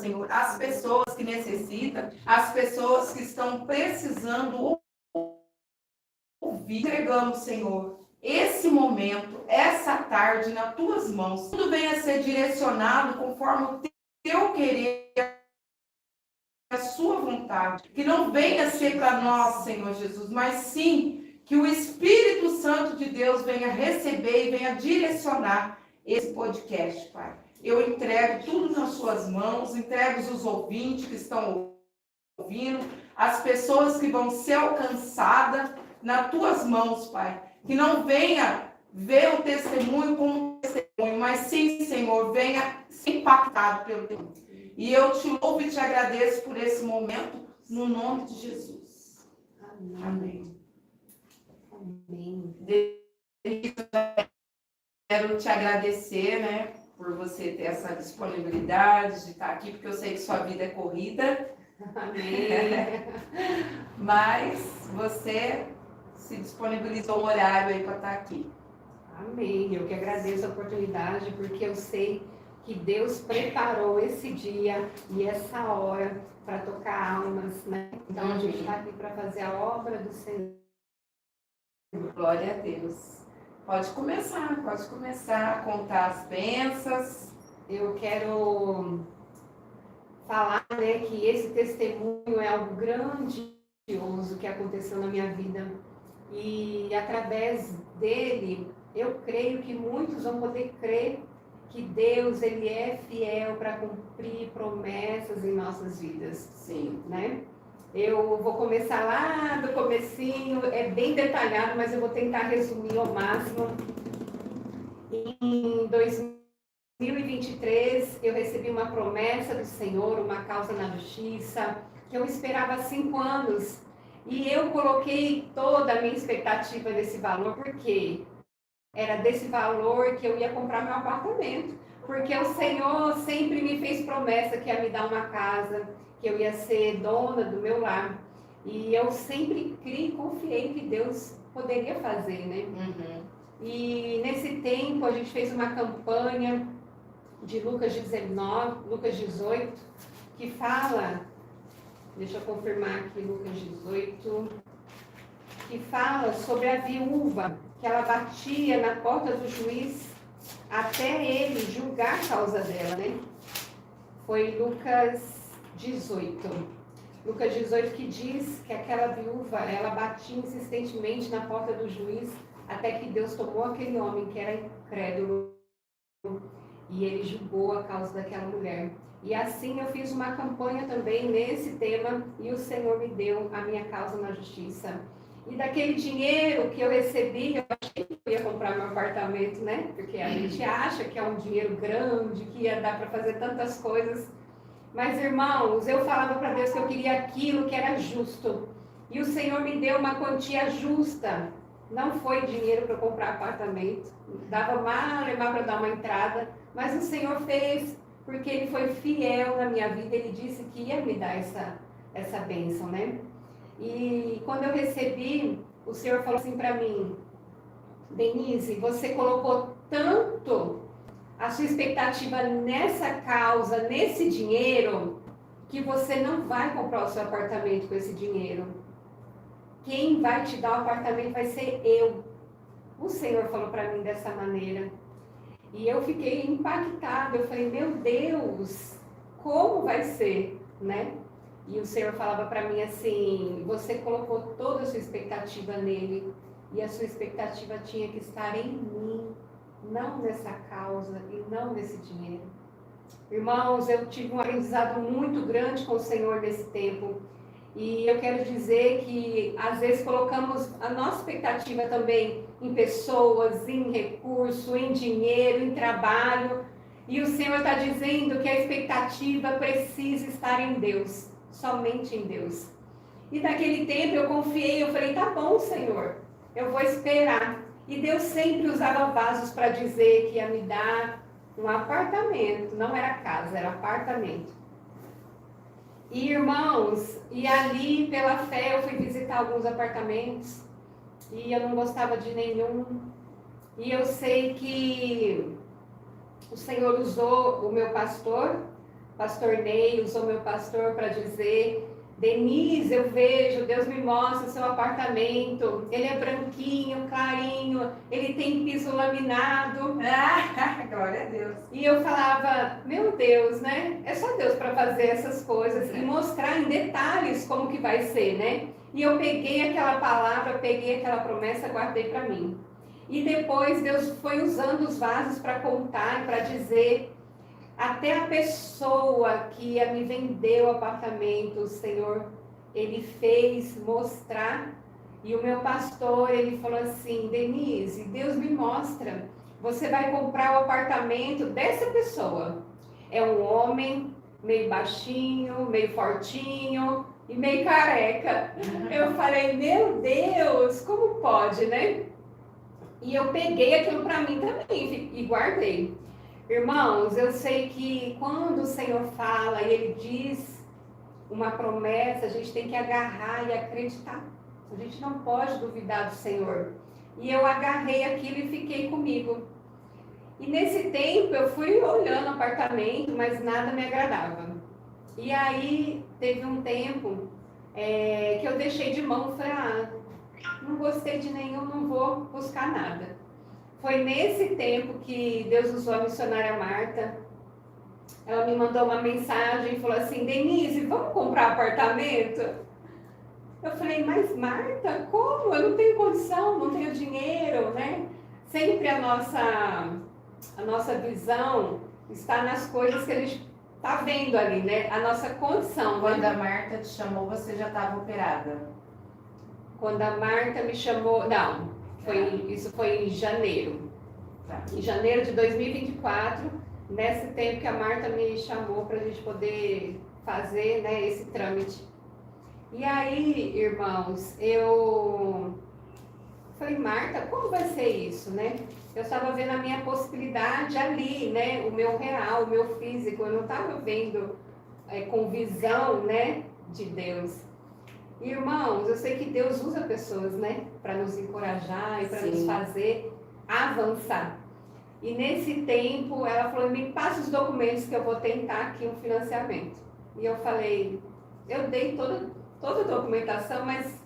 Senhor, as pessoas que necessitam, as pessoas que estão precisando ouvir. Entregamos, Senhor, esse momento, essa tarde nas tuas mãos. Tudo venha a ser direcionado conforme o teu querer, a sua vontade. Que não venha a ser para nós, Senhor Jesus, mas sim que o Espírito Santo de Deus venha receber e venha direcionar esse podcast, Pai. Eu entrego tudo nas suas mãos, entrego os ouvintes que estão ouvindo, as pessoas que vão ser alcançadas nas tuas mãos, Pai. Que não venha ver o testemunho como testemunho, mas sim, Senhor, venha ser impactado pelo teu. E eu te louvo e te agradeço por esse momento, no nome de Jesus. Amém. Amém. Quero te agradecer, né, por você ter essa disponibilidade de estar aqui, porque eu sei que sua vida é corrida. Amém. Mas você se disponibilizou um horário aí para estar aqui. Amém. Eu que agradeço a oportunidade, porque eu sei que Deus preparou esse dia e essa hora para tocar almas, né? Então a gente está aqui para fazer a obra do Senhor. Glória a Deus. Pode começar a contar as bênçãos. Eu quero falar, né, que esse testemunho é algo grandioso que aconteceu na minha vida. E através dele, eu creio que muitos vão poder crer que Deus, ele é fiel para cumprir promessas em nossas vidas. Sim. Né? Eu vou começar lá do comecinho, é bem detalhado, mas eu vou tentar resumir ao máximo. Em 2023, eu recebi uma promessa do Senhor, uma causa na justiça, que eu esperava há 5 anos. E eu coloquei toda a minha expectativa nesse valor, porque era desse valor que eu ia comprar meu apartamento. Porque o Senhor sempre me fez promessa que ia me dar uma casa, que eu ia ser dona do meu lar. E eu sempre criei e confiei que Deus poderia fazer, né? Uhum. E nesse tempo a gente fez uma campanha de Lucas 19, Lucas 18, que fala, deixa eu confirmar aqui, Lucas 18, que fala sobre a viúva, que ela batia na porta do juiz até ele julgar a causa dela, né? Foi Lucas 18. Lucas 18 que diz que aquela viúva, ela batia insistentemente na porta do juiz até que Deus tomou aquele homem que era incrédulo e ele julgou a causa daquela mulher. E assim eu fiz uma campanha também nesse tema e o Senhor me deu a minha causa na justiça. E daquele dinheiro que eu recebi, eu achei que eu ia comprar meu apartamento, né? Porque a gente acha que é um dinheiro grande, que ia dar para fazer tantas coisas. Mas, irmãos, eu falava para Deus que eu queria aquilo que era justo. E o Senhor me deu uma quantia justa. Não foi dinheiro para comprar apartamento. Dava mal para dar uma entrada. Mas o Senhor fez, porque Ele foi fiel na minha vida. Ele disse que ia me dar essa bênção, né? E quando eu recebi, o Senhor falou assim para mim: Denise, você colocou tanto a sua expectativa nessa causa, nesse dinheiro, que você não vai comprar o seu apartamento com esse dinheiro. Quem vai te dar o apartamento vai ser eu. O Senhor falou para mim dessa maneira. E eu fiquei impactada. Eu falei, meu Deus, como vai ser, né? E o Senhor falava para mim assim, você colocou toda a sua expectativa nele, e a sua expectativa tinha que estar em mim, não nessa causa e não nesse dinheiro. Irmãos, eu tive um aprendizado muito grande com o Senhor nesse tempo. E eu quero dizer que às vezes colocamos a nossa expectativa também em pessoas, em recurso, em dinheiro, em trabalho. E o Senhor está dizendo que a expectativa precisa estar em Deus, somente em Deus. E naquele tempo eu confiei, eu falei, tá bom, Senhor, eu vou esperar. E Deus sempre usava vasos para dizer que ia me dar um apartamento, não era casa, era apartamento. E irmãos, e ali pela fé eu fui visitar alguns apartamentos e eu não gostava de nenhum. E eu sei que o Senhor usou o meu pastor pastor Ney usou meu pastor para dizer: Denise, eu vejo, Deus me mostra o seu apartamento, ele é branquinho, clarinho, ele tem piso laminado. Glória a Deus. E eu falava, meu Deus, né? É só Deus para fazer essas coisas e mostrar em detalhes como que vai ser, né? E eu peguei aquela palavra, peguei aquela promessa, guardei para mim. E depois Deus foi usando os vasos para contar e para dizer. Até a pessoa que ia me vender o apartamento, o Senhor, ele fez mostrar. E o meu pastor, ele falou assim: Denise, Deus me mostra. Você vai comprar o apartamento dessa pessoa. É um homem meio baixinho, meio fortinho e meio careca. Eu falei: meu Deus, como pode, né? E eu peguei aquilo para mim também e guardei. Irmãos, eu sei que quando o Senhor fala e Ele diz uma promessa, a gente tem que agarrar e acreditar. A gente não pode duvidar do Senhor. E eu agarrei aquilo e fiquei comigo. E nesse tempo eu fui olhando o apartamento, mas nada me agradava. E aí teve um tempo que eu deixei de mão, falei, não gostei de nenhum, não vou buscar nada. Foi nesse tempo que Deus usou a missionária Marta. Ela me mandou uma mensagem e falou assim: Denise, vamos comprar apartamento? Eu falei, mas Marta, como? Eu não tenho condição, não tenho dinheiro, né? Sempre a nossa visão está nas coisas que a gente está vendo ali, né? A nossa condição. Quando a Marta te chamou, você já estava operada? Quando a Marta me chamou, não. Isso foi em janeiro. Tá. Em janeiro de 2024, nesse tempo que a Marta me chamou para a gente poder fazer, né, esse trâmite. E aí, irmãos, eu falei, Marta, como vai ser isso, né? Eu estava vendo a minha possibilidade ali, né? O meu real, o meu físico, eu não estava vendo com visão, né, de Deus. Irmãos, eu sei que Deus usa pessoas, né, para nos encorajar e para nos fazer avançar. E nesse tempo, ela falou, me passa os documentos que eu vou tentar aqui um financiamento. E eu falei, eu dei toda a documentação, mas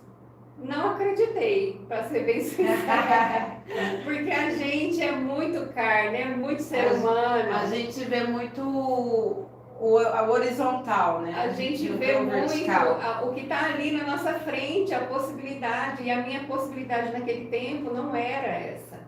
não acreditei, para ser bem sincera. Porque a gente é muito carne, é muito ser humano. A gente vê muito a horizontal, né? A gente vê muito o que está ali na nossa frente, a possibilidade, e a minha possibilidade naquele tempo não era essa,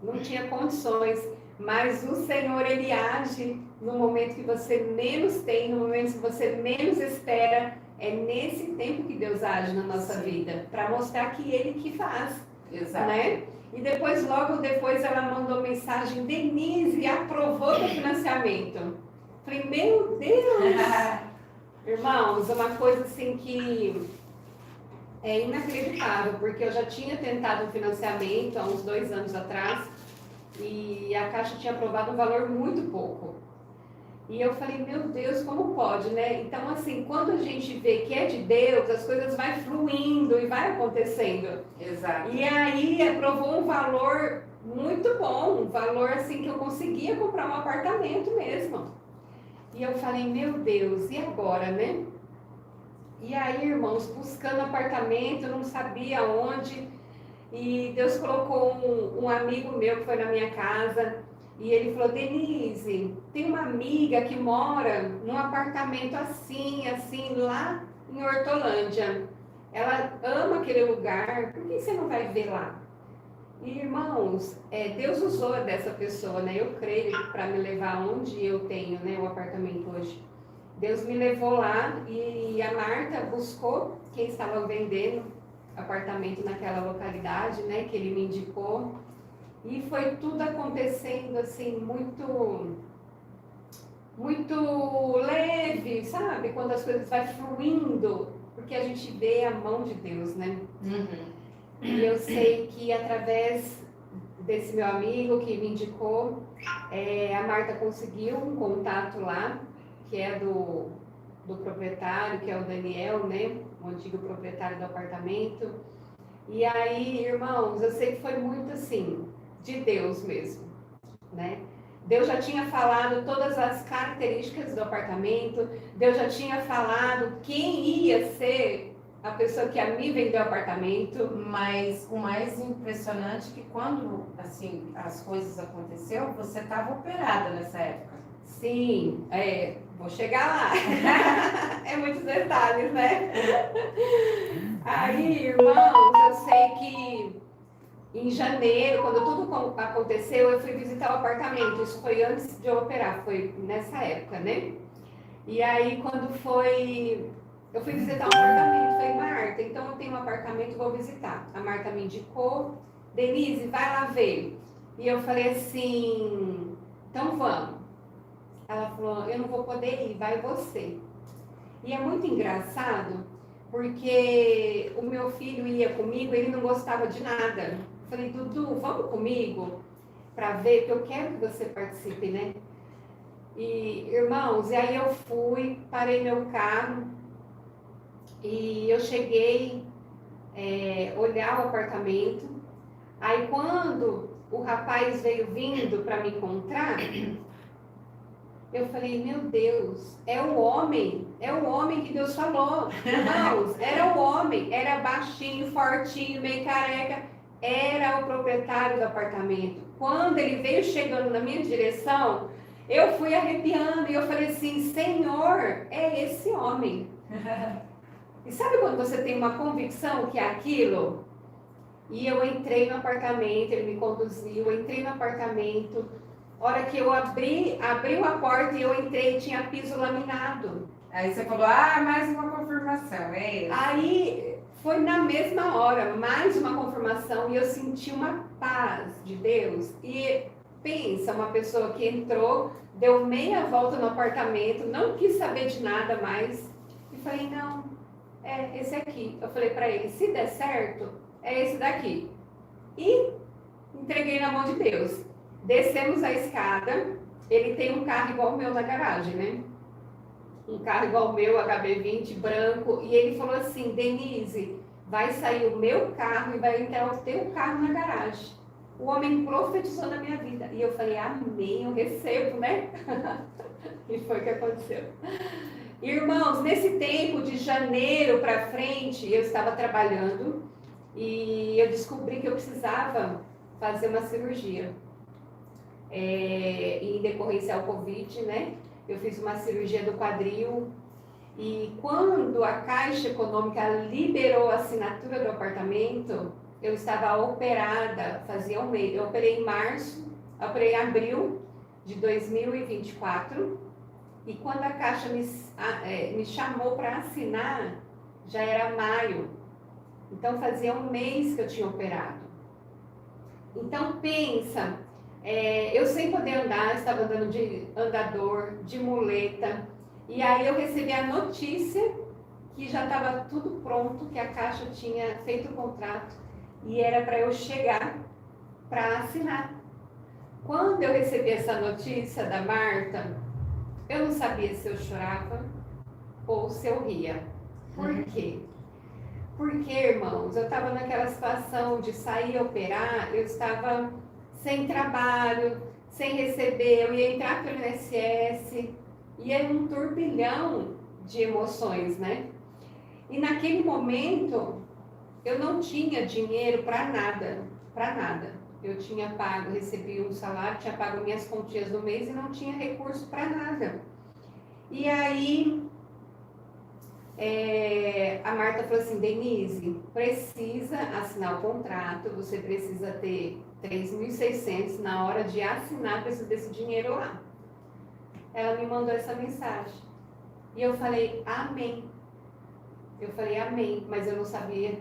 não tinha condições, mas o Senhor, Ele age no momento que você menos tem, no momento que você menos espera, é nesse tempo que Deus age na nossa vida, para mostrar que Ele que faz. Exato. Né? E depois, logo depois, ela mandou mensagem, Denise, aprovou o financiamento. Falei, meu Deus! Irmãos, uma coisa assim que é inacreditável, porque eu já tinha tentado um financiamento há uns 2 anos atrás e a Caixa tinha aprovado um valor muito pouco. E eu falei, meu Deus, como pode, né? Então, assim, quando a gente vê que é de Deus, as coisas vão fluindo e vai acontecendo. Exato. E aí aprovou um valor muito bom, um valor assim que eu conseguia comprar um apartamento mesmo. E eu falei, meu Deus, e agora, né? E aí, irmãos, buscando apartamento, eu não sabia onde. E Deus colocou um amigo meu que foi na minha casa. E ele falou, Denise, tem uma amiga que mora num apartamento assim, lá em Hortolândia. Ela ama aquele lugar, por que você não vai ver lá? E, irmãos, Deus usou dessa pessoa, né? Eu creio para me levar onde eu tenho, né, o apartamento hoje. Deus me levou lá e a Marta buscou quem estava vendendo apartamento naquela localidade, né, que ele me indicou. E foi tudo acontecendo assim, muito leve, sabe? Quando as coisas vão fluindo, porque a gente vê a mão de Deus, né? Uhum. E eu sei que através desse meu amigo que me indicou, a Marta conseguiu um contato lá, que é do proprietário, que é o Daniel, né? O antigo proprietário do apartamento. E aí, irmãos, eu sei que foi muito assim, de Deus mesmo, né? Deus já tinha falado todas as características do apartamento, Deus já tinha falado quem ia ser a pessoa que ia me vender o apartamento. Mas o mais impressionante é que quando assim, as coisas aconteceram, você estava operada nessa época. Sim, vou chegar lá. É muitos detalhes, né? Aí, irmãos, eu sei que em janeiro, quando tudo aconteceu, eu fui visitar o apartamento. Isso foi antes de eu operar, foi nessa época, né? E aí, quando foi... Eu fui visitar um apartamento, falei, Marta, então eu tenho um apartamento, vou visitar. A Marta me indicou, Denise, vai lá ver. E eu falei assim, então vamos. Ela falou, eu não vou poder ir, vai você. E é muito engraçado, porque o meu filho ia comigo, ele não gostava de nada. Eu falei, Dudu, vamos comigo para ver, porque eu quero que você participe, né? E, irmãos, e aí eu fui, parei meu carro e eu cheguei olhar o apartamento. Aí quando o rapaz veio vindo para me encontrar, eu falei, meu Deus, é o homem que Deus falou. Irmãos, era o homem, era baixinho, fortinho, meio careca, era o proprietário do apartamento. Quando ele veio chegando na minha direção, eu fui arrepiando e eu falei assim, Senhor, é esse homem. E sabe quando você tem uma convicção que é aquilo? E eu entrei no apartamento, ele me conduziu, eu entrei no apartamento. Hora que eu abriu a porta e eu entrei, tinha piso laminado. Aí você falou, mais uma confirmação, é isso. Aí foi na mesma hora, mais uma confirmação, e eu senti uma paz de Deus. E pensa, uma pessoa que entrou, deu meia volta no apartamento, não quis saber de nada mais. E falei, não, é esse aqui. Eu falei para ele, se der certo, é esse daqui. E entreguei na mão de Deus. Descemos a escada, ele tem um carro igual o meu na garagem, né? Um carro igual o meu, HB20, branco, e ele falou assim, Denise, vai sair o meu carro e vai entrar o teu carro na garagem. O homem profetizou na minha vida. E eu falei, amém, eu recebo, né? E foi o que aconteceu. Irmãos, nesse tempo de janeiro para frente, eu estava trabalhando e eu descobri que eu precisava fazer uma cirurgia. Em decorrência ao Covid, né? Eu fiz uma cirurgia do quadril e quando a Caixa Econômica liberou a assinatura do apartamento, eu estava operada, fazia um mês. Eu operei em março, operei em abril de 2024 e quando a Caixa me chamou para assinar, já era maio. Então fazia um mês que eu tinha operado. Então pensa, eu sem poder andar, estava andando de andador, de muleta, e aí eu recebi a notícia que já estava tudo pronto, que a Caixa tinha feito o contrato e era para eu chegar para assinar. Quando eu recebi essa notícia da Marta, eu não sabia se eu chorava ou se eu ria. Por quê? Porque, irmãos, eu estava naquela situação de sair e operar, eu estava sem trabalho, sem receber, eu ia entrar pelo INSS, e era um turbilhão de emoções, né? E naquele momento, eu não tinha dinheiro para nada, para nada. Eu tinha pago, recebi um salário, tinha pago minhas continhas do mês e não tinha recurso para nada. E aí, a Marta falou assim, Denise, precisa assinar o contrato, você precisa ter 3.600 na hora de assinar, precisa desse dinheiro lá. Ela me mandou essa mensagem. E eu falei, amém. Eu falei, amém, mas eu não sabia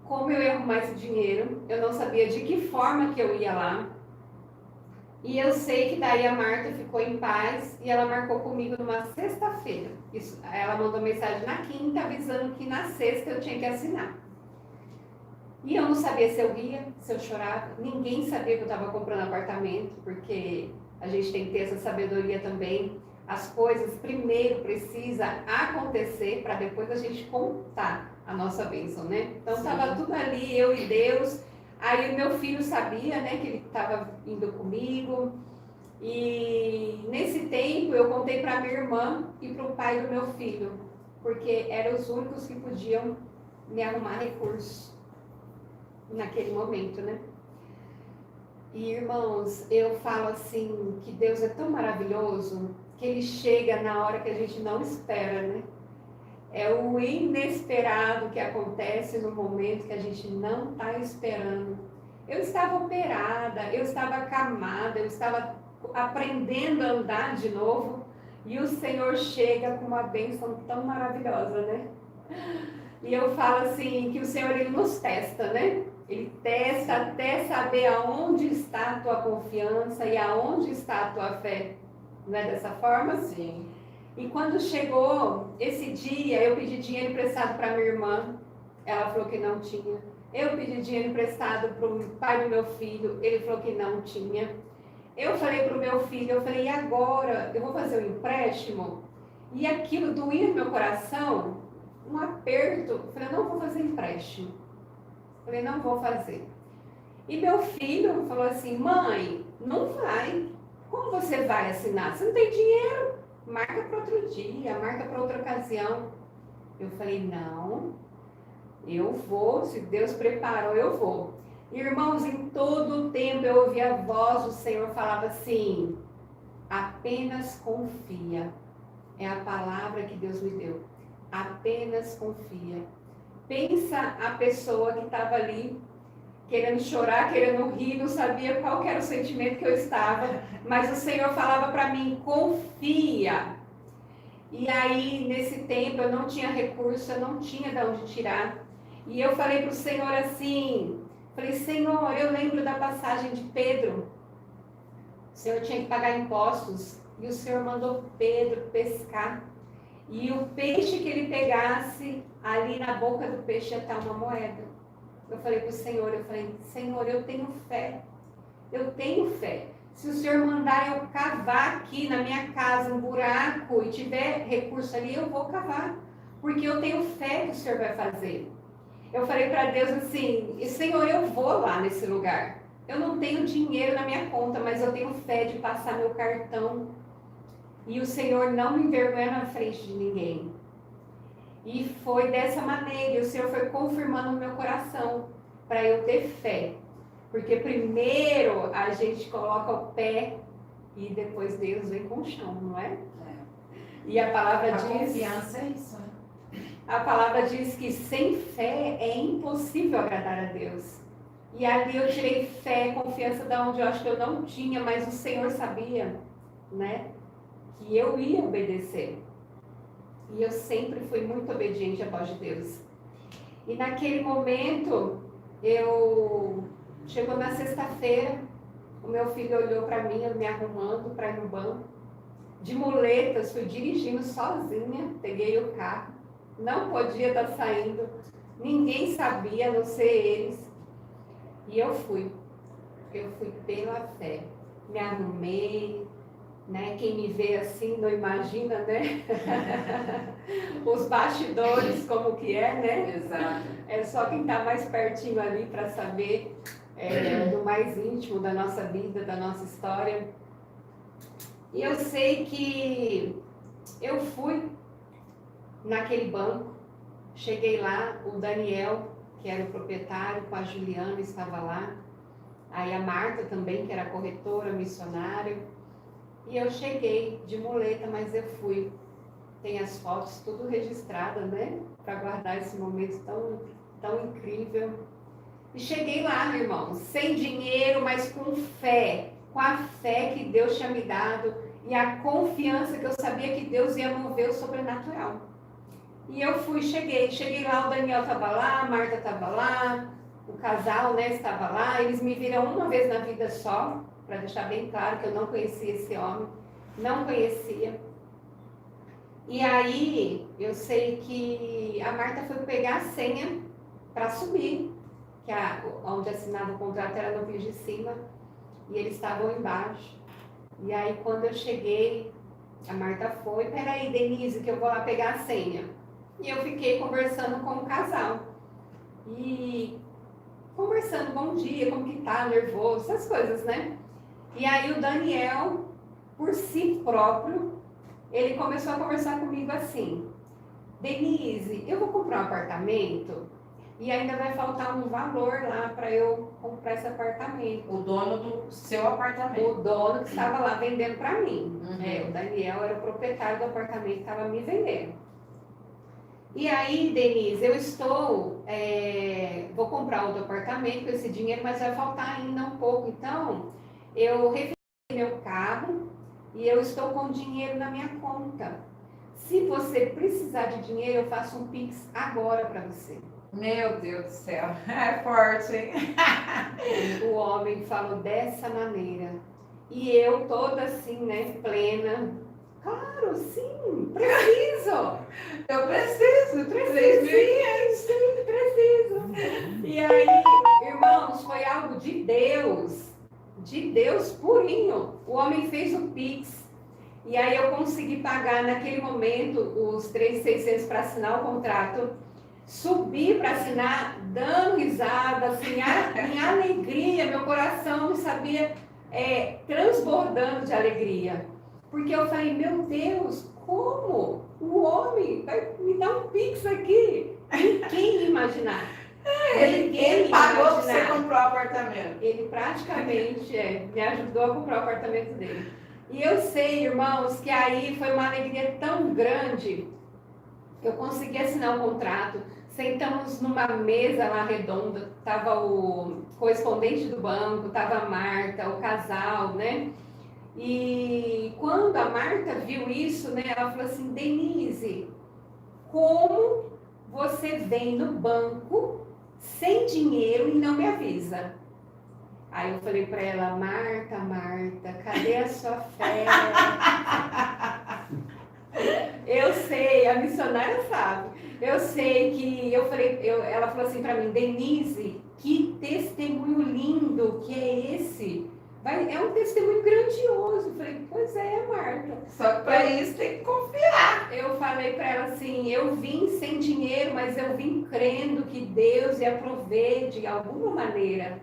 como eu ia arrumar esse dinheiro, eu não sabia de que forma que eu ia lá. E eu sei que daí a Marta ficou em paz e ela marcou comigo numa sexta-feira. Ela mandou mensagem na quinta avisando que na sexta eu tinha que assinar. E eu não sabia se eu ria, se eu chorava. Ninguém sabia que eu estava comprando apartamento, porque a gente tem que ter essa sabedoria também. As coisas primeiro precisa acontecer para depois a gente contar a nossa bênção, né? Então estava tudo ali, eu e Deus. Aí o meu filho sabia, né, que ele estava indo comigo. E nesse tempo eu contei para minha irmã e para o pai do meu filho, porque eram os únicos que podiam me arrumar recurso naquele momento, né? E irmãos, eu falo assim que Deus é tão maravilhoso que Ele chega na hora que a gente não espera, né? É o inesperado que acontece no momento que a gente não está esperando. Eu estava operada, eu estava acamada, eu estava aprendendo a andar de novo e o Senhor chega com uma bênção tão maravilhosa, né? E eu falo assim que o Senhor Ele nos testa, né? Ele testa até saber aonde está a tua confiança e aonde está a tua fé. Não é dessa forma? Sim. E quando chegou esse dia, eu pedi dinheiro emprestado para minha irmã, ela falou que não tinha. Eu pedi dinheiro emprestado para o pai do meu filho, ele falou que não tinha. Eu falei para o meu filho, eu falei, e agora? Eu vou fazer um empréstimo? E aquilo doía no meu coração, um aperto. Eu falei, não vou fazer empréstimo. Eu falei, não vou fazer. E meu filho falou assim, mãe, não vai. Como você vai assinar? Você não tem dinheiro? Marca para outro dia, marca para outra ocasião. Eu falei, não, eu vou, se Deus preparou, eu vou. Irmãos, em todo o tempo eu ouvi a voz do Senhor, falava assim, apenas confia. É a palavra que Deus me deu. Apenas confia. Pensa a pessoa que estava ali, querendo chorar, querendo rir, não sabia qual que era o sentimento que eu estava, mas o Senhor falava para mim, confia. E aí, nesse tempo, eu não tinha recurso, eu não tinha de onde tirar. E eu falei para o Senhor assim, falei, Senhor, eu lembro da passagem de Pedro. O Senhor tinha que pagar impostos, e o Senhor mandou Pedro pescar. E o peixe que ele pegasse, ali na boca do peixe ia estar uma moeda. Eu falei para o Senhor, Senhor, eu tenho fé. Eu tenho fé. Se o Senhor mandar eu cavar aqui na minha casa um buraco e tiver recurso ali, eu vou cavar. Porque eu tenho fé que o Senhor vai fazer. Eu falei para Deus assim, Senhor, eu vou lá nesse lugar. Eu não tenho dinheiro na minha conta, mas eu tenho fé de passar meu cartão. E o Senhor não me envergonha na frente de ninguém. E foi dessa maneira, e o Senhor foi confirmando no meu coração, para eu ter fé. Porque primeiro a gente coloca o pé e depois Deus vem com o chão, não é? E a palavra diz... Confiança é isso, né? A palavra diz que sem fé é impossível agradar a Deus. E ali eu tirei fé, confiança de onde eu acho que eu não tinha, mas o Senhor sabia, né? Que eu ia obedecer. E eu sempre fui muito obediente à voz de Deus. E naquele momento, chegou na sexta-feira, o meu filho olhou para mim, eu me arrumando para ir no banco. De muletas, fui dirigindo sozinha, peguei o carro. Não podia estar saindo, ninguém sabia, a não ser eles. E eu fui pela fé. Me arrumei, né? Quem me vê assim não imagina, né? Os bastidores, como que é, né? Exato. É só quem está mais pertinho ali para saber do mais íntimo da nossa vida, da nossa história. E eu sei que eu fui naquele banco, cheguei lá, o Daniel, que era o proprietário, com a Juliana, estava lá. Aí a Marta também, que era corretora, missionária. E eu cheguei de muleta, mas eu fui. Tem as fotos tudo registradas, né? Para guardar esse momento tão incrível. E cheguei lá, meu irmão, sem dinheiro, mas com fé. Com a fé que Deus tinha me dado. E a confiança que eu sabia que Deus ia mover o sobrenatural. E eu cheguei lá, o Daniel estava lá, a Marta estava lá, o casal, né, estava lá. Eles me viram uma vez na vida só, para deixar bem claro que eu não conhecia esse homem, não conhecia. E aí, eu sei que a Marta foi pegar a senha para subir, que onde assinava o contrato era no piso de cima, e eles estavam embaixo. E aí, quando eu cheguei, a Marta foi, peraí, Denise, que eu vou lá pegar a senha. E eu fiquei conversando com o casal. E conversando, bom dia, como que tá, nervoso, essas coisas, né? E aí o Daniel por si próprio, ele começou a conversar comigo assim: Denise, eu vou comprar um apartamento e ainda vai faltar um valor lá para eu comprar esse apartamento. O dono do seu apartamento. O dono que estava lá vendendo para mim. Uhum. O Daniel era o proprietário do apartamento que estava me vendendo. E aí, Denise, eu estou, vou comprar outro apartamento com esse dinheiro, mas vai faltar ainda um pouco. Então, eu refinancei meu carro e eu estou com dinheiro na minha conta. Se você precisar de dinheiro, eu faço um Pix agora para você. Meu Deus do céu, é forte, hein? O homem falou dessa maneira. E eu toda assim, né, plena. Claro, sim, preciso. Eu preciso, Sim, preciso. E aí, irmãos, foi algo de Deus purinho. O homem fez o Pix. E aí eu consegui pagar naquele momento os 3.600 para assinar o contrato. Subi para assinar, dando risada, assim, em alegria, meu coração não sabia, transbordando de alegria. Porque eu falei, meu Deus, como o homem vai me dar um Pix aqui? Quem ia imaginar? Ele pagou para você comprar o apartamento. Ele praticamente me ajudou a comprar o apartamento dele. E eu sei, irmãos, que aí foi uma alegria tão grande que eu consegui assinar o contrato. Sentamos numa mesa lá redonda, estava o correspondente do banco, estava a Marta, o casal, né? E quando a Marta viu isso, né, ela falou assim, Denise, como você vem no banco sem dinheiro e não me avisa? Aí eu falei para ela, Marta, cadê a sua fé? Eu sei, a missionária sabe. Eu sei que ela falou assim para mim, Denise, que testemunho lindo que é esse? É um testemunho grandioso. Eu falei, pois é, Marta. Só que para isso tem que confiar. Eu falei para ela assim, eu vim sem dinheiro, mas eu vim crendo que Deus ia prover de alguma maneira.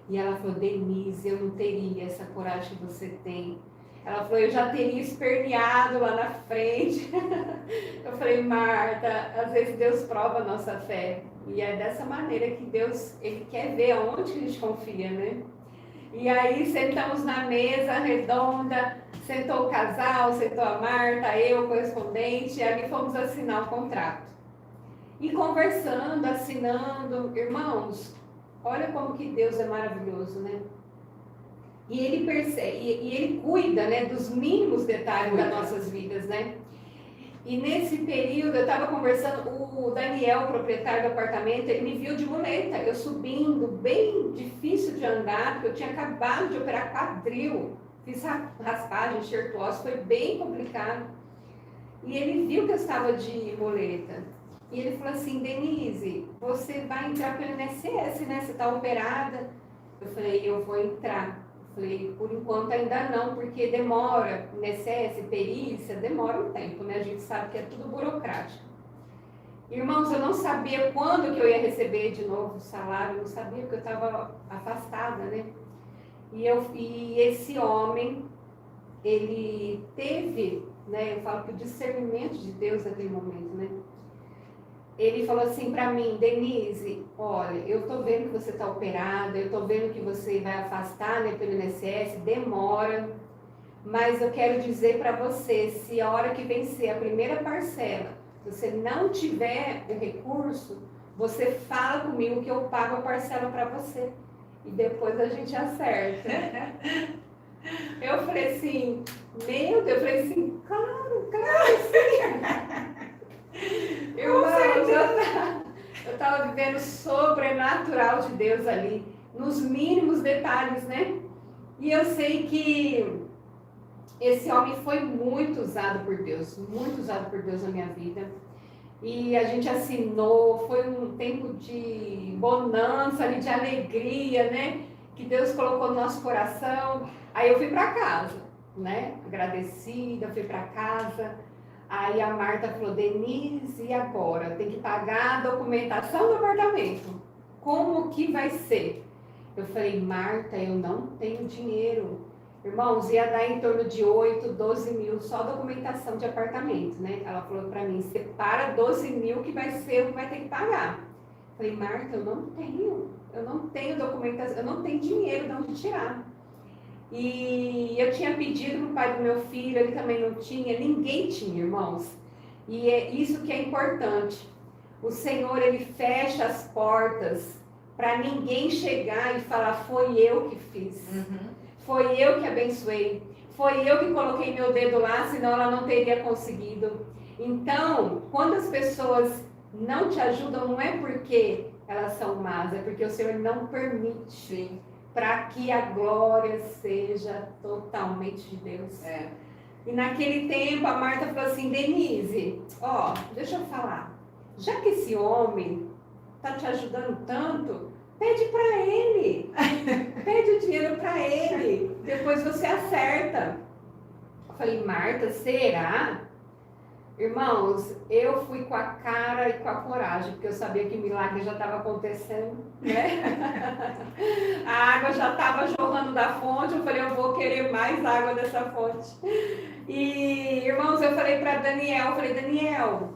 E ela falou, Denise, eu não teria essa coragem que você tem. Ela falou, eu já teria esperneado lá na frente. Eu falei, Marta, às vezes Deus prova a nossa fé. E é dessa maneira que Deus, Ele quer ver aonde que a gente confia, né? E aí sentamos na mesa redonda, sentou o casal, sentou a Marta, eu, o correspondente, e ali fomos assinar o contrato. E conversando, assinando, irmãos, olha como que Deus é maravilhoso, né? E ele percebe, e ele cuida, né, dos mínimos detalhes das nossas vidas, né? E nesse período, eu estava conversando, o Daniel, o proprietário do apartamento, ele me viu de muleta, eu subindo, bem difícil de andar, porque eu tinha acabado de operar quadril, fiz raspagem, enxertuose, foi bem complicado. E ele viu que eu estava de muleta. E ele falou assim, Denise, você vai entrar pelo INSS, né? Você está operada. Eu falei, eu vou entrar. Eu falei, por enquanto ainda não, porque demora, INSS, perícia, demora um tempo, né? A gente sabe que é tudo burocrático. Irmãos, eu não sabia quando que eu ia receber de novo o salário, eu não sabia, porque eu estava afastada, né? E esse homem, ele teve, né? Eu falo que o discernimento de Deus naquele momento, né? Ele falou assim para mim, Denise, olha, eu tô vendo que você tá operada, eu tô vendo que você vai afastar, né, pelo INSS, demora, mas eu quero dizer para você, se a hora que vencer a primeira parcela, você não tiver o recurso, você fala comigo que eu pago a parcela para você e depois a gente acerta. Eu falei assim, meu Deus, eu falei assim, claro, sim. Eu estava vivendo o sobrenatural de Deus ali, nos mínimos detalhes, né? E eu sei que esse homem foi muito usado por Deus na minha vida. E a gente assinou, foi um tempo de bonança, ali, de alegria, né? Que Deus colocou no nosso coração. Aí eu fui para casa, né? Agradecida, fui para casa. Aí a Marta falou, Denise, e agora? Tem que pagar a documentação do apartamento. Como que vai ser? Eu falei, Marta, eu não tenho dinheiro. Irmãos, ia dar em torno de 8, 12 mil só documentação de apartamento, né? Ela falou para mim, separa 12 mil que vai ser o que vai ter que pagar. Falei, Marta, eu não tenho documentação, eu não tenho dinheiro de onde tirar. E eu tinha pedido para o pai do meu filho, ele também não tinha, ninguém tinha, irmãos. E é isso que é importante. O Senhor, ele fecha as portas para ninguém chegar e falar, foi eu que fiz. Foi eu que abençoei. Foi eu que coloquei meu dedo lá, senão ela não teria conseguido. Então, quando as pessoas não te ajudam, não é porque elas são más, é porque o Senhor não permite para que a glória seja totalmente de Deus. E naquele tempo a Marta falou assim, Denise, ó, deixa eu falar. Já que esse homem está te ajudando tanto, pede para ele. Pede o dinheiro para ele. Depois você acerta. Eu falei, Marta, será? Irmãos, eu fui com a cara e com a coragem, porque eu sabia que o milagre já estava acontecendo, né? A água já estava jorrando da fonte, eu falei, eu vou querer mais água dessa fonte. E, irmãos, eu falei para Daniel, Daniel,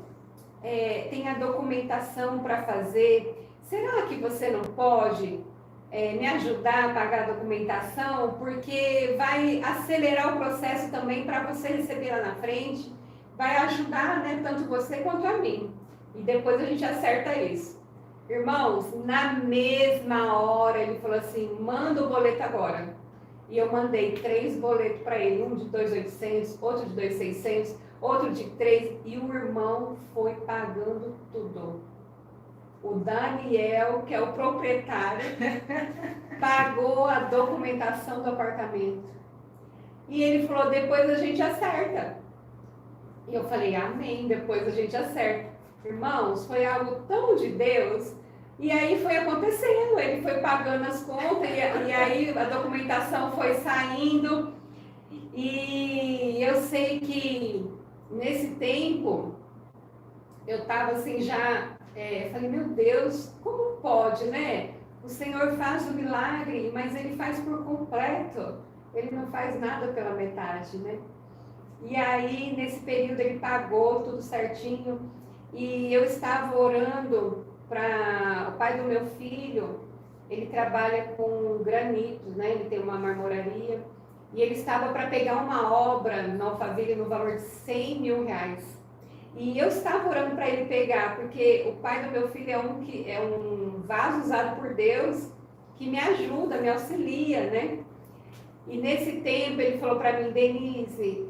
tem a documentação para fazer, será que você não pode me ajudar a pagar a documentação? Porque vai acelerar o processo também para você receber lá na frente. Vai ajudar, né, tanto você quanto a mim. E depois a gente acerta isso. Irmãos, na mesma hora ele falou assim, manda o boleto agora. E eu mandei 3 boletos para ele, um de 2.800, outro de 2.600, outro de 3, e o irmão foi pagando tudo. O Daniel, que é o proprietário, pagou a documentação do apartamento. E ele falou, depois a gente acerta. E eu falei, amém, depois a gente acerta. Irmãos, foi algo tão de Deus. E aí foi acontecendo, ele foi pagando as contas, e aí a documentação foi saindo. E eu sei que nesse tempo, eu estava assim já, falei, meu Deus, como pode, né? O Senhor faz o milagre, mas Ele faz por completo. Ele não faz nada pela metade, né? E aí, nesse período, ele pagou tudo certinho. E eu estava orando para o pai do meu filho. Ele trabalha com granitos, né? Ele tem uma marmoraria. E ele estava para pegar uma obra no Alphaville no valor de 100 mil reais. E eu estava orando para ele pegar, porque o pai do meu filho é um vaso usado por Deus que me ajuda, me auxilia, né? E nesse tempo ele falou para mim, Denise,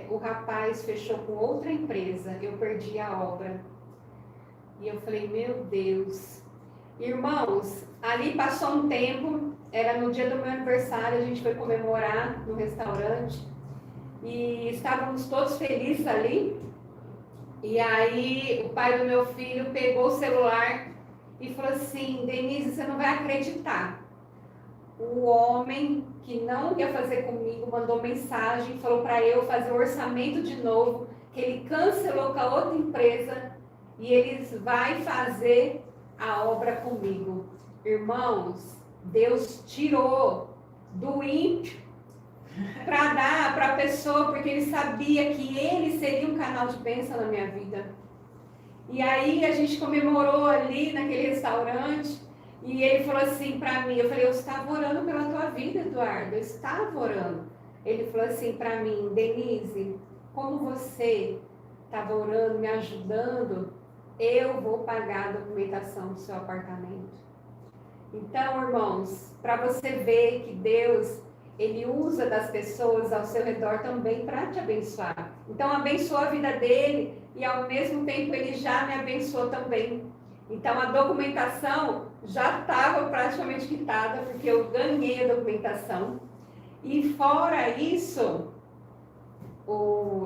o rapaz fechou com outra empresa, eu perdi a obra. E eu falei, meu Deus. Irmãos, ali passou um tempo, era no dia do meu aniversário, a gente foi comemorar no restaurante. E estávamos todos felizes ali. E aí o pai do meu filho pegou o celular e falou assim, Denise, você não vai acreditar. O homem que não ia fazer comigo mandou mensagem, falou para eu fazer o orçamento de novo, que ele cancelou com a outra empresa e eles vai fazer a obra comigo. Irmãos, Deus tirou do ímpio para dar para a pessoa, porque ele sabia que ele seria um canal de bênção na minha vida. E aí a gente comemorou ali naquele restaurante. E ele falou assim para mim, eu falei, eu estava orando pela tua vida, Eduardo, eu estava orando. Ele falou assim para mim, Denise, como você estava orando, me ajudando, eu vou pagar a documentação do seu apartamento. Então, irmãos, para você ver que Deus, Ele usa das pessoas ao seu redor também para te abençoar. Então, abençoou a vida dele e ao mesmo tempo ele já me abençoou também. Então, a documentação já estava praticamente quitada, porque eu ganhei a documentação. E fora isso,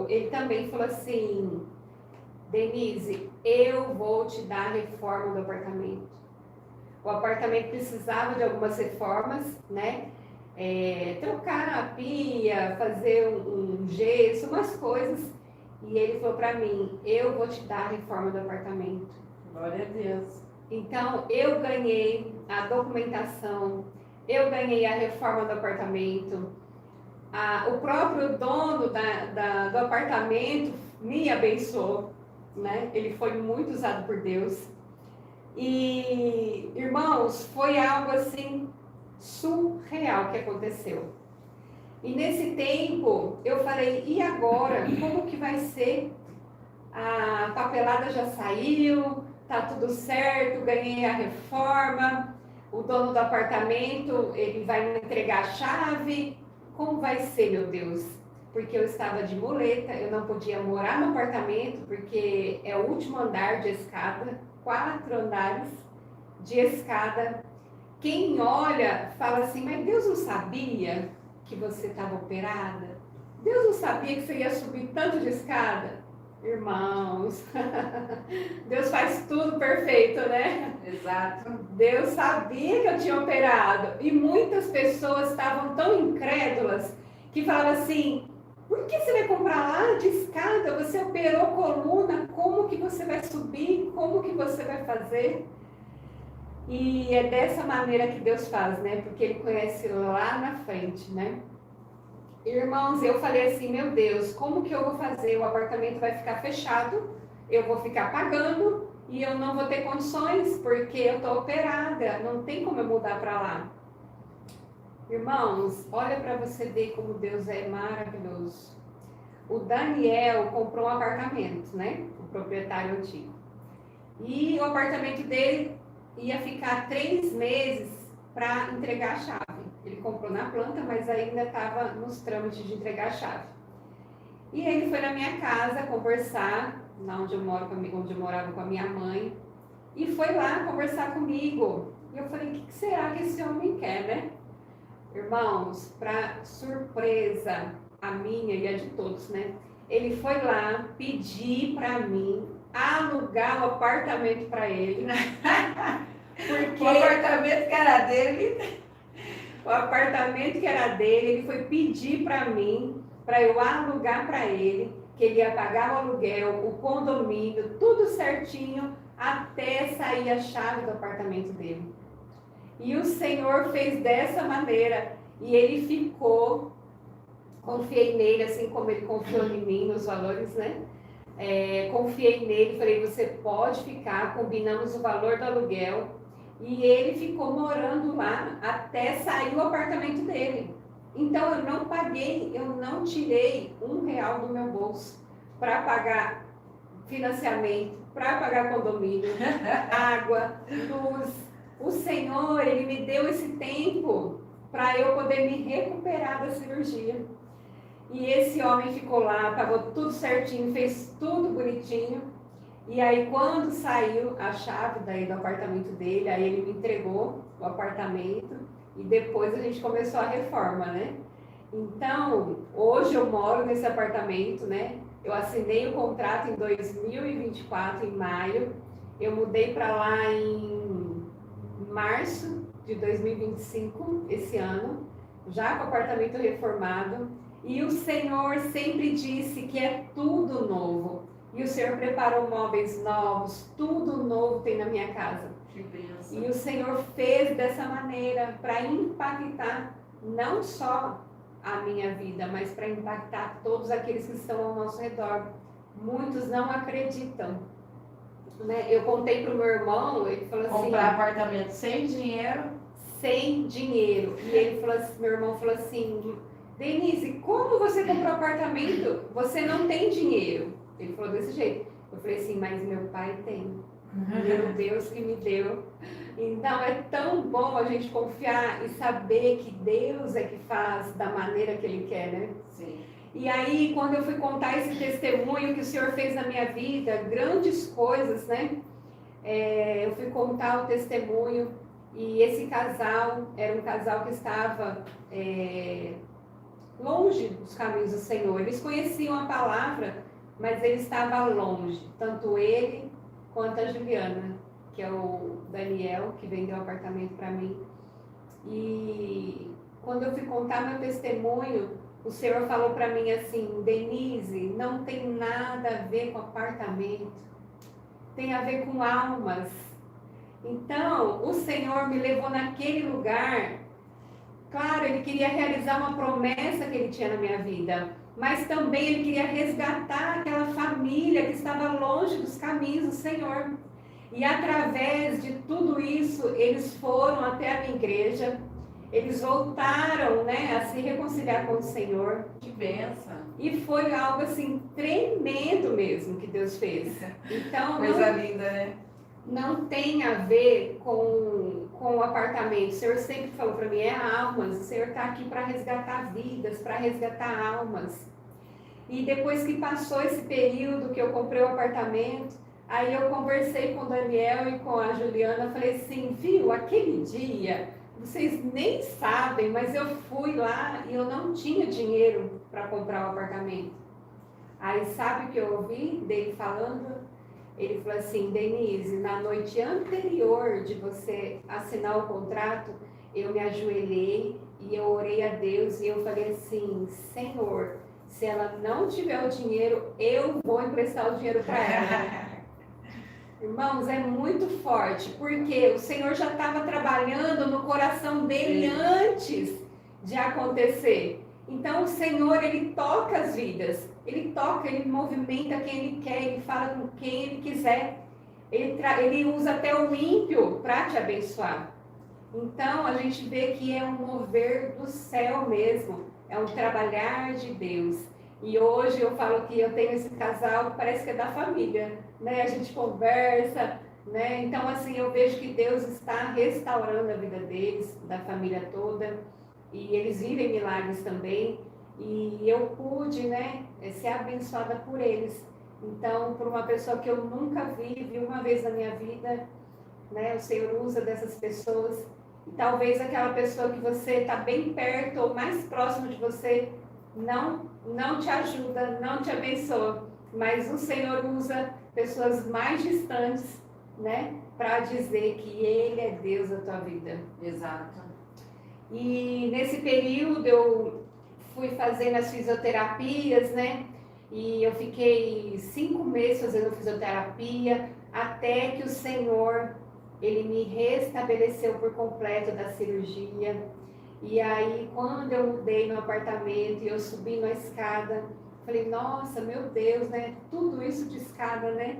ele também falou assim, Denise, eu vou te dar a reforma do apartamento. O apartamento precisava de algumas reformas, né? Trocar a pia, fazer um gesso, umas coisas. E ele falou para mim, eu vou te dar a reforma do apartamento. Glória a Deus. Então, eu ganhei a documentação, eu ganhei a reforma do apartamento. O próprio dono do apartamento me abençoou, né? Ele foi muito usado por Deus. E, irmãos, foi algo assim surreal que aconteceu. E nesse tempo eu falei, e agora? Como que vai ser? A papelada já saiu, tá tudo certo, ganhei a reforma, o dono do apartamento, ele vai me entregar a chave. Como vai ser, meu Deus? Porque eu estava de muleta, eu não podia morar no apartamento, porque é o último andar de escada, 4 andares de escada. Quem olha fala assim, mas Deus não sabia que você estava operada? Deus não sabia que você ia subir tanto de escada? Irmãos, Deus faz tudo perfeito, né? Exato. Deus sabia que eu tinha operado. E muitas pessoas estavam tão incrédulas que falavam assim, por que você vai comprar lá de escada? Você operou coluna, como que você vai subir? Como que você vai fazer? E é dessa maneira que Deus faz, né? Porque Ele conhece lá na frente, né? Irmãos, eu falei assim, meu Deus, como que eu vou fazer? O apartamento vai ficar fechado, eu vou ficar pagando e eu não vou ter condições, porque eu estou operada, não tem como eu mudar para lá. Irmãos, olha para você ver como Deus é maravilhoso. O Daniel comprou um apartamento, né? O proprietário antigo. E o apartamento dele ia ficar 3 meses para entregar a chave. Ele comprou na planta, mas ainda estava nos trâmites de entregar a chave. E ele foi na minha casa conversar, lá onde eu moro, onde eu morava com a minha mãe, e foi lá conversar comigo. E eu falei, o que será que esse homem quer, né? Irmãos, para surpresa a minha e a de todos, né? Ele foi lá pedir para mim alugar o apartamento para ele. Porque O apartamento que era dele. o apartamento que era dele, ele foi pedir para mim, para eu alugar para ele, que ele ia pagar o aluguel, o condomínio, tudo certinho, até sair a chave do apartamento dele. E o Senhor fez dessa maneira, e ele ficou, confiei nele, assim como ele confiou em mim, nos valores, né? Confiei nele, falei, você pode ficar, combinamos o valor do aluguel, e ele ficou morando lá até sair o apartamento dele. Então eu não paguei, eu não tirei R$1 do meu bolso para pagar financiamento, para pagar condomínio, água, luz. O Senhor, Ele me deu esse tempo para eu poder me recuperar da cirurgia. E esse homem ficou lá, pagou tudo certinho, fez tudo bonitinho. E aí, quando saiu a chave daí do apartamento dele, aí ele me entregou o apartamento e depois a gente começou a reforma, né? Então, hoje eu moro nesse apartamento, né? Eu assinei o contrato em 2024, em maio. Eu mudei para lá em março de 2025, esse ano, já com o apartamento reformado. E o Senhor sempre disse que é tudo novo. E o Senhor preparou móveis novos, tudo novo tem na minha casa. Que bênção. E o Senhor fez dessa maneira para impactar não só a minha vida, mas para impactar todos aqueles que estão ao nosso redor. Muitos não acreditam. Né? Eu contei para o meu irmão, ele falou assim... Comprar apartamento sem dinheiro? Sem dinheiro. E ele falou assim, meu irmão falou assim, Denise, como você comprou apartamento? Você não tem dinheiro. Ele falou desse jeito. Eu falei assim, mas meu pai tem. Meu Deus que me deu. Então é tão bom a gente confiar e saber que Deus é que faz da maneira que Ele quer, né? Sim. E aí, quando eu fui contar esse testemunho que o Senhor fez na minha vida, grandes coisas, né? Eu fui contar o testemunho e esse casal, era um casal que estava longe dos caminhos do Senhor. Eles conheciam a palavra, mas ele estava longe, tanto ele quanto a Juliana, que é o Daniel, que vendeu o apartamento para mim. E quando eu fui contar meu testemunho, o Senhor falou para mim assim, Denise, não tem nada a ver com apartamento, tem a ver com almas. Então, o Senhor me levou naquele lugar Claro, ele queria realizar uma promessa que ele tinha na minha vida, mas também ele queria resgatar aquela família que estava longe dos caminhos do Senhor. E através de tudo isso, eles foram até a minha igreja, eles voltaram, né, a se reconciliar com o Senhor. Que bênção. E foi algo assim tremendo mesmo que Deus fez. Então, Coisa linda, né? não tem a ver com o apartamento. O Senhor sempre falou para mim, é almas. O Senhor está aqui para resgatar vidas, para resgatar almas. E depois que passou esse período que eu comprei o apartamento, aí eu conversei com o Daniel e com a Juliana, falei assim, viu, aquele dia, vocês nem sabem, mas eu fui lá e eu não tinha dinheiro para comprar o apartamento. Aí sabe o que eu ouvi dele falando? Ele falou assim, Denise, na noite anterior de você assinar o contrato, eu me ajoelhei e eu orei a Deus e eu falei assim, Senhor, se ela não tiver o dinheiro, eu vou emprestar o dinheiro para ela. Irmãos, é muito forte, porque o Senhor já estava trabalhando no coração dele antes de acontecer. Então, o Senhor, ele toca as vidas, ele toca, ele movimenta quem ele quer, ele fala com quem ele quiser. Ele usa até o ímpio para te abençoar. Então, a gente vê que é um mover do céu mesmo, é um trabalhar de Deus. E hoje eu falo que eu tenho esse casal que parece que é da família, né? A gente conversa, né? Então, assim, eu vejo que Deus está restaurando a vida deles, da família toda, e eles vivem milagres também, e eu pude, né, ser abençoada por eles. Então, por uma pessoa que eu nunca vi uma vez na minha vida, né, o Senhor usa dessas pessoas, e talvez aquela pessoa que você está bem perto ou mais próximo de você não te ajuda, não te abençoa, mas o Senhor usa pessoas mais distantes, né, para dizer que Ele é Deus da tua vida. Exato. E nesse período eu fui fazendo as fisioterapias, né, e eu fiquei 5 meses fazendo fisioterapia, até que o Senhor, Ele me restabeleceu por completo da cirurgia. E aí, quando eu mudei no apartamento e eu subi na escada, falei, nossa, meu Deus, né? Tudo isso de escada, né?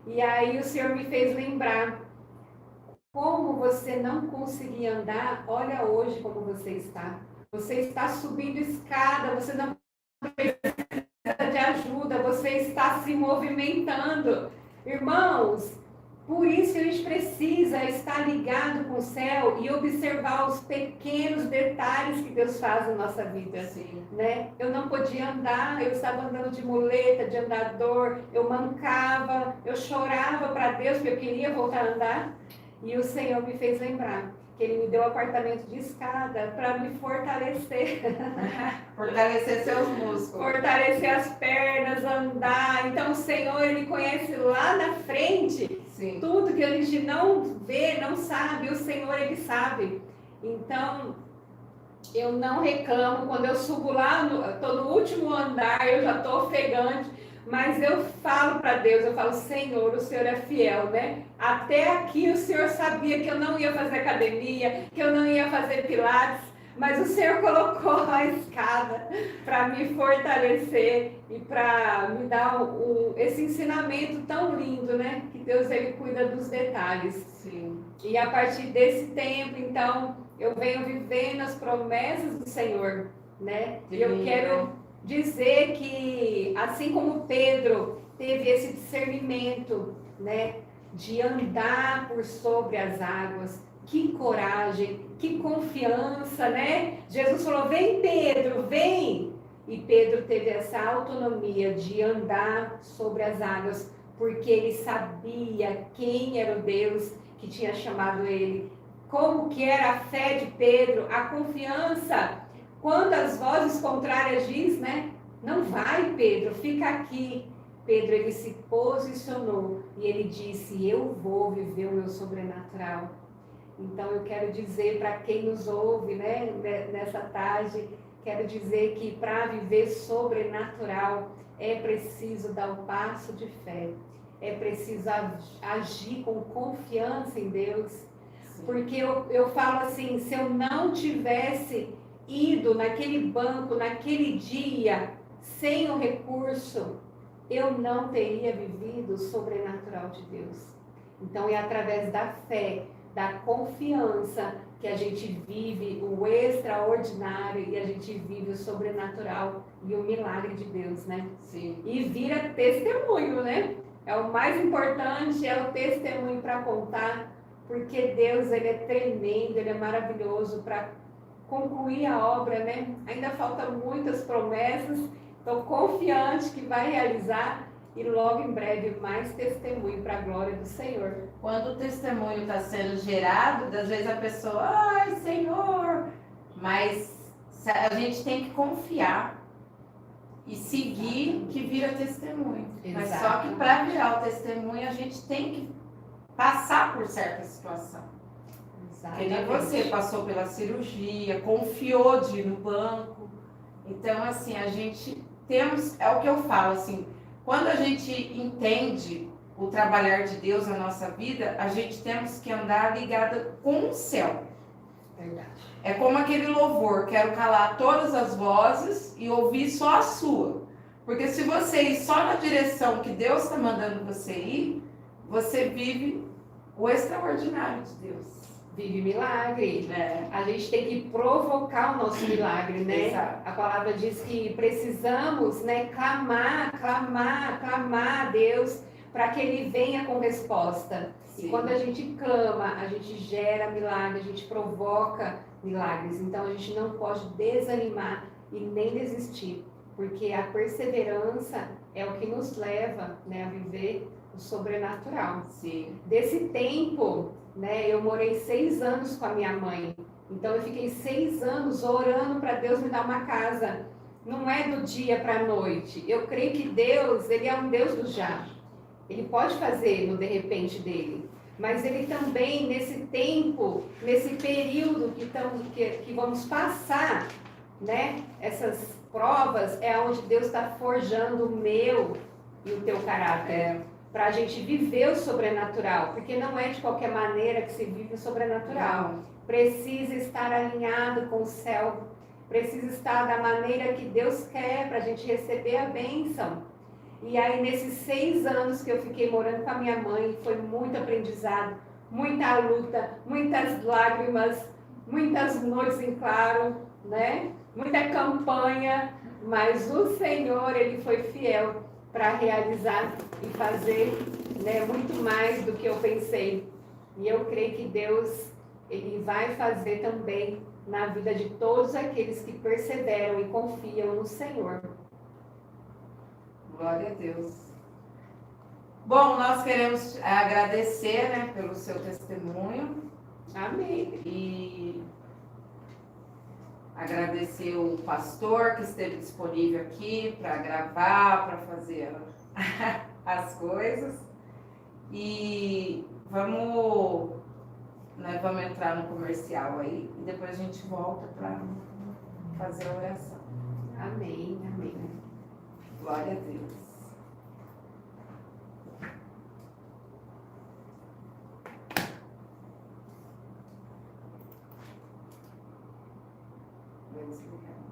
E aí o Senhor me fez lembrar, como você não conseguia andar, olha hoje como você está. Você está subindo escada, você não precisa de ajuda, você está se movimentando. Irmãos, por isso a gente precisa estar ligado com o céu e observar os pequenos detalhes que Deus faz na nossa vida. Sim. Né? Eu não podia andar, eu estava andando de muleta, de andador, eu mancava, eu chorava para Deus porque eu queria voltar a andar. E o Senhor me fez lembrar que Ele me deu um apartamento de escada para me fortalecer. Fortalecer seus músculos. Fortalecer as pernas, andar. Então o Senhor, Ele conhece lá na frente. Sim. Tudo que a gente não vê, não sabe, o Senhor, Ele sabe. Então, eu não reclamo. Quando eu subo lá, estou no último andar, eu já estou ofegante, mas eu falo para Deus, eu falo, Senhor, o Senhor é fiel, né? Até aqui o Senhor sabia que eu não ia fazer academia, que eu não ia fazer pilates, mas o Senhor colocou a escada para me fortalecer e para me dar esse ensinamento tão lindo, né? Que Deus, Ele cuida dos detalhes. Sim. E a partir desse tempo, então, eu venho vivendo as promessas do Senhor, né? E eu quero dizer que, assim como Pedro teve esse discernimento, né? De andar por sobre as águas, que coragem, que confiança, né? Jesus falou, vem Pedro, vem! E Pedro teve essa autonomia de andar sobre as águas, porque ele sabia quem era o Deus que tinha chamado ele. Como que era a fé de Pedro, a confiança, quando as vozes contrárias diz, né? Não vai, Pedro, fica aqui. Pedro, ele se posicionou e ele disse, eu vou viver o meu sobrenatural. Então, eu quero dizer para quem nos ouve, né, nessa tarde, quero dizer que para viver sobrenatural é preciso dar um passo de fé, é preciso agir com confiança em Deus. Porque eu falo assim, se eu não tivesse ido naquele banco, naquele dia, sem o recurso, eu não teria vivido o sobrenatural de Deus. Então é através da fé, da confiança, que a gente vive o extraordinário e a gente vive o sobrenatural e o milagre de Deus, né? Sim. E vira testemunho, né? É o mais importante, é o testemunho para contar, porque Deus, ele é tremendo, ele é maravilhoso para concluir a obra, né? Ainda faltam muitas promessas, estou confiante que vai realizar e logo em breve mais testemunho para a glória do Senhor. Quando o testemunho está sendo gerado, às vezes a pessoa, ai, Senhor, mas a gente tem que confiar e seguir que vira testemunho. Mas só que para virar o testemunho, a gente tem que passar por certa situação. Que nem você passou pela cirurgia, confiou de ir no banco. Então, assim, a gente temos, é o que eu falo, assim, quando a gente entende o trabalhar de Deus na nossa vida, a gente temos que andar ligada com o céu. Verdade. É como aquele louvor, quero calar todas as vozes e ouvir só a sua. Porque se você ir só na direção que Deus está mandando você ir, você vive o extraordinário de Deus. Vive milagre. É. A gente tem que provocar o nosso milagre, né? Exato. A palavra diz que precisamos, né, clamar a Deus para que Ele venha com resposta. Sim. E quando a gente clama, a gente gera milagre, a gente provoca milagres. Então a gente não pode desanimar e nem desistir, porque a perseverança é o que nos leva, né, a viver o sobrenatural. Sim. Desse tempo, né, eu morei 6 anos com a minha mãe. Então eu fiquei 6 anos orando para Deus me dar uma casa. Não é do dia para a noite. Eu creio que Deus, ele é um Deus do já. Ele pode fazer no de repente dele. Mas ele também, nesse tempo, nesse período que vamos passar, né, essas provas, é onde Deus está forjando o meu e o teu caráter. Para a gente viver o sobrenatural, porque não é de qualquer maneira que se vive o sobrenatural. Não. Precisa estar alinhado com o céu, precisa estar da maneira que Deus quer para a gente receber a bênção. E aí, nesses 6 anos que eu fiquei morando com a minha mãe, foi muito aprendizado, muita luta, muitas lágrimas, muitas noites em claro, né? Muita campanha, mas o Senhor, ele foi fiel para realizar e fazer, né, muito mais do que eu pensei. E eu creio que Deus, ele vai fazer também na vida de todos aqueles que perseveram e confiam no Senhor. Glória a Deus. Bom, nós queremos agradecer, né, pelo seu testemunho. Amém. E agradecer o pastor que esteve disponível aqui para gravar, para fazer as coisas. E vamos entrar no comercial aí e depois a gente volta para fazer a oração. Amém, amém. Glória a Deus. Vou desligar.